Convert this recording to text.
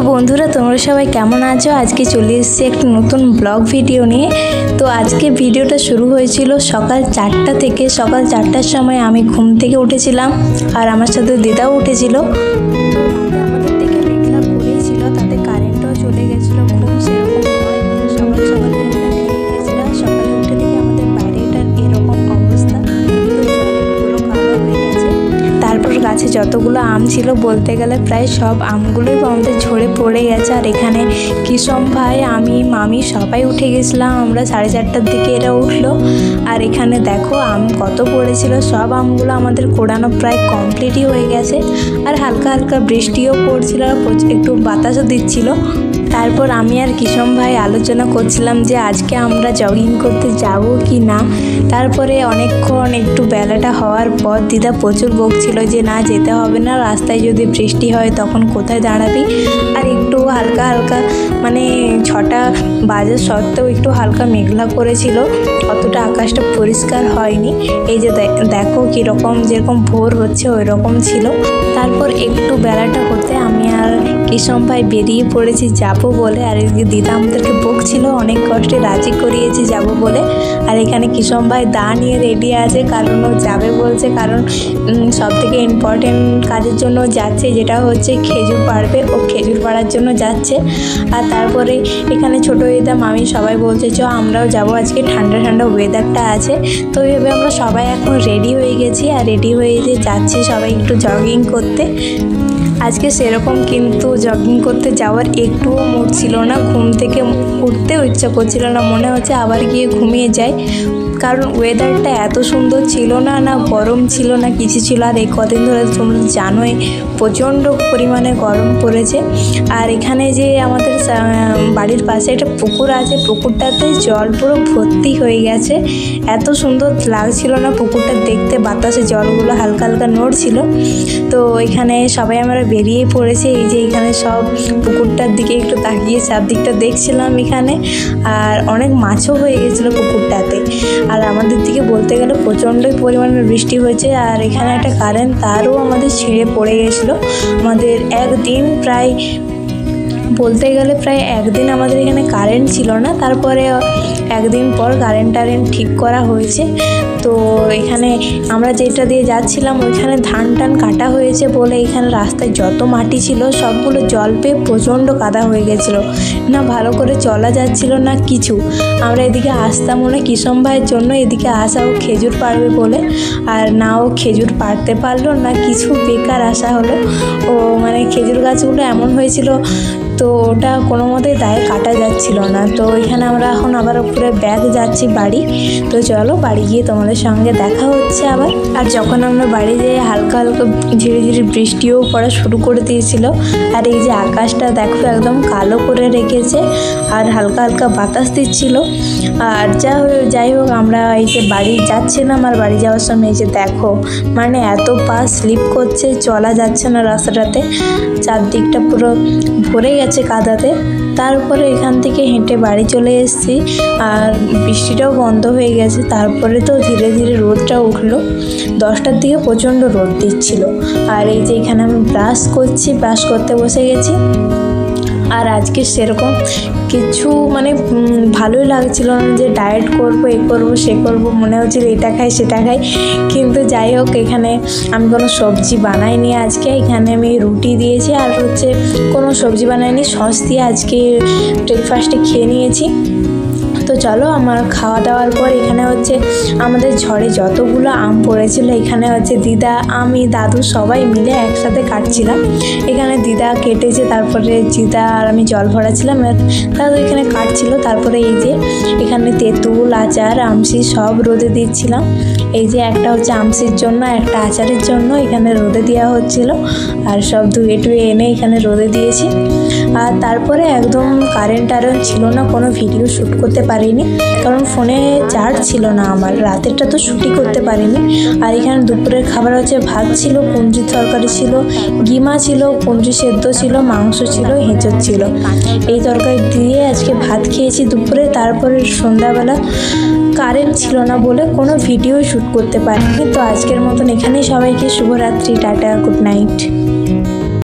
বন্ধুরা তোমরা সবাই কেমন আছো? আজকে চলে এসেছি একটা নতুন ব্লগ ভিডিও নিয়ে। তো আজকে ভিডিওটা শুরু হয়েছিল সকাল 4টা থেকে। সকাল 4টার সময় আমি ঘুম থেকে উঠেছিলাম আর আমার সাথে দিদাও উঠেছিল। আমাদের থেকে মেঘলা করেই ছিল, তাতে কারেন্টও চলে গেছিলো। ঘুম সেরকম হয় সকাল সকাল ঘুমটা ভেঙে গেছিলো। সকালে উঠে দেখি আমাদের বাইরেটার এরকম অবস্থা, পুরো কালো হয়ে গেছে। তারপর গাছে যতগুলো আম ছিল বলতে গেলে প্রায় সব আমগুলোই আমাদের ঝরে পড়ে গেছে। আর এখানে কিষম ভাই, আমি, মামি সবাই উঠে গেছিলাম। আমরা 4:30টার দিকে এরা উঠলো। আর এখানে দেখো আম কত পড়েছিল। সব আমগুলো আমাদের কোড়ানো প্রায় কমপ্লিটই হয়ে গেছে। আর হালকা হালকা বৃষ্টিও পড়ছিল, একটু বাতাসও দিচ্ছিল। তারপর আমি আর কিষম ভাই আলোচনা করছিলাম যে আজকে আমরা জগিং করতে যাব কি না। তারপরে অনেকক্ষণ একটু বেলাটা হওয়ার পর দিদা প্রচুর বকছিল যে না, যেতে হবে না, রাস্তায় যদি বৃষ্টি হয় তখন কোথায় দাঁড়াবি। আর একটু হালকা হালকা মানে 6টা বাজার সত্ত্বেও একটু হালকা মেঘলা করেছিল, অতটা আকাশটা পরিষ্কার হয়নি। এই যে দেখো কীরকম, যেরকম ভোর হচ্ছে ওই রকম ছিল। তারপর একটু বেলাটা হতে আমি আর কিষম ভাই বেরিয়ে পড়েছি যাবো বলে। আর এদিকে দিদা আমাদেরকে বকছিল, অনেক কষ্টে রাজি করিয়েছি যাবো বলে। আর এখানে কিষম ভাই দা নিয়ে রেডি আছে, কারণ ও যাবে বলছে। কারণ সবথেকে ইম্পর্টেন্ট কাজের জন্য যাচ্ছে, যেটা হচ্ছে খেজুর পাড়বে। ও খেজুর পাড়ার জন্য যাচ্ছে। আর তারপরে এখানে ছোটো দিদা, মামি সবাই বলছে চ আমরাও যাবো, আজকে ঠান্ডা ঠান্ডা ওয়েদারটা আছে। তো এইভাবে আমরা সবাই এখন রেডি হয়ে গেছি। আর রেডি হয়ে যে যাচ্ছি সবাই একটু জগিং করতে। আজকে সেরকম কিন্তু জগিং করতে যাওয়ার একটুও মুড ছিল না। ঘুম থেকে উঠতেও ইচ্ছা করছিল না, মনে হচ্ছে আবার গিয়ে ঘুমিয়ে যাই। কারণ ওয়েদারটা এত সুন্দর ছিল না, না গরম ছিল না কিছু ছিল। আর এই কদিন ধরে তোমরা জানোই প্রচণ্ড পরিমাণে গরম পড়েছে। আর এখানে যে আমাদের বাড়ির পাশে একটা পুকুর আছে, পুকুরটাতে জল পুরো ভর্তি হয়ে গেছে। এত সুন্দর লাগছিল না পুকুরটা দেখতে, বাতাসে জলগুলো হালকা হালকা নড়ছিল। তো এখানে সবাই আমরা বেরিয়ে পড়েছি। এই যে এখানে সব পুকুরটার দিকে একটু তাকিয়ে চারদিকটা দেখছিলাম এখানে। আর অনেক মাছও হয়ে গেছিলো পুকুরটাতে। আর আমাদের দিকে বলতে গেলে প্রচণ্ডই পরিমাণে বৃষ্টি হয়েছে। আর এখানে একটা কারেন্ট তারও আমাদের ছিঁড়ে পড়ে গেছিলো। আমাদের একদিন প্রায় বলতে গেলে প্রায় একদিন আমাদের এখানে কারেন্ট ছিল না। তারপরে একদিন পর কারেন্ট ঠিক করা হয়েছে। তো এখানে আমরা যেটা দিয়ে যাচ্ছিলাম ওইখানে ধান টান কাটা হয়েছে বলে এখানে রাস্তায় যত মাটি ছিল সবগুলো জল পেয়ে প্রচণ্ড কাদা হয়ে গেছিলো, না ভালো করে চলা যাচ্ছিল না কিছু। আমরা এদিকে আসতাম মনে কিষম ভাইয়ের জন্য, এদিকে আসা ও খেজুর পাড়বে বলে। আর না ও খেজুর পাড়তে পারলো না, কিছু বেকার আসা হলো। ও মানে খেজুর গাছগুলো এমন হয়েছিল তো ওটা কোনো মতেই দায়ে কাটা যাচ্ছিল না। তো এখানে আমরা এখন আবার উপরে ব্যাগ যাচ্ছি বাড়ি। তো চলো বাড়ি গিয়ে তোমাদের সঙ্গে দেখা হচ্ছে আবার। আর যখন আমরা বাড়ি যাই হালকা হালকা ধীরে ধীরে বৃষ্টিও পড়া শুরু করে দিয়েছিল। আর এই যে আকাশটা দেখো একদম কালো করে রেখেছে, আর হালকা হালকা বাতাস দিচ্ছিল। আর যাই হোক আমরা এই যে বাড়ি যাচ্ছিলাম, আর বাড়ি যাওয়ার সময় এই যে দেখো মানে এত পা স্লিপ করছে, চলা যাচ্ছে না রাস্তাটাতে, চারদিকটা পুরো ভরে গেছে কাদাতে। তারপরে এখান থেকে হেঁটে বাড়ি চলে এসেছি। আর বৃষ্টিটাও বন্ধ হয়ে গেছে। তারপরে তো ধীরে ধীরে রোদটা উঠলো। 10টার দিকে প্রচণ্ড রোদ দিচ্ছিল। আর এই যে এখানে আমি ব্রাশ করতে বসে গেছি। আর আজকে সেরকম কিছু মানে ভালোই লাগছিল না যে ডায়েট করবো, এ করবো সে করবো, মনে হচ্ছিল এটা খাই সেটা খাই। কিন্তু যাই হোক এখানে আমি কোনো সবজি বানাইনি আজকে। এখানে আমি রুটি দিয়েছি আর হচ্ছে কোনো সবজি বানাইনি, সস দিয়ে আজকে ব্রেকফাস্টে খেয়ে নিয়েছি। তো চলো আমার খাওয়া দাওয়ার পর এখানে হচ্ছে আমাদের ঝড়ে যতগুলো আম পড়েছিল এখানে হচ্ছে দিদা, আমি, দাদু সবাই মিলে একসাথে কাটছিলাম। এখানে দিদা কেটেছে, তারপরে দিদা আর আমি জল ভরাছিলাম, আর দাদু এখানে কাটছিল। তারপরে এই যে এখানে তেঁতুল, আচার, আমসি সব রোদে দিচ্ছিলাম। এই যে একটা হচ্ছে আমসির জন্য, একটা আচারের জন্য এখানে রোদে দেওয়া হচ্ছিল। আর সব ধুয়ে টুয়ে এনে এখানে রোদে দিয়েছি। আর তারপরে একদম কারেন্ট ছিল না, কোনো ভিডিও শ্যুট করতে পারিনি কারণ ফোনে চার্জ ছিল না আমার, রাতেরটা তো শ্যুটই করতে পারিনি। আর এখানে দুপুরের খাবার হচ্ছে ভাত ছিল, কুঁদরির তরকারি ছিল, গিমা ছিল, কুঁদরি সেদ্ধ ছিল, মাংস ছিল, এঁচোড় ছিল। এই তরকারি দিয়ে আজকে ভাত খেয়েছি দুপুরে। তারপরে সন্ধ্যাবেলা কারেন্ট ছিল না বলে কোনো ভিডিও শ্যুট করতে পারিনি। তো আজকের মতন এখানেই সবাইকে শুভরাত্রি, টাটা, গুড নাইট।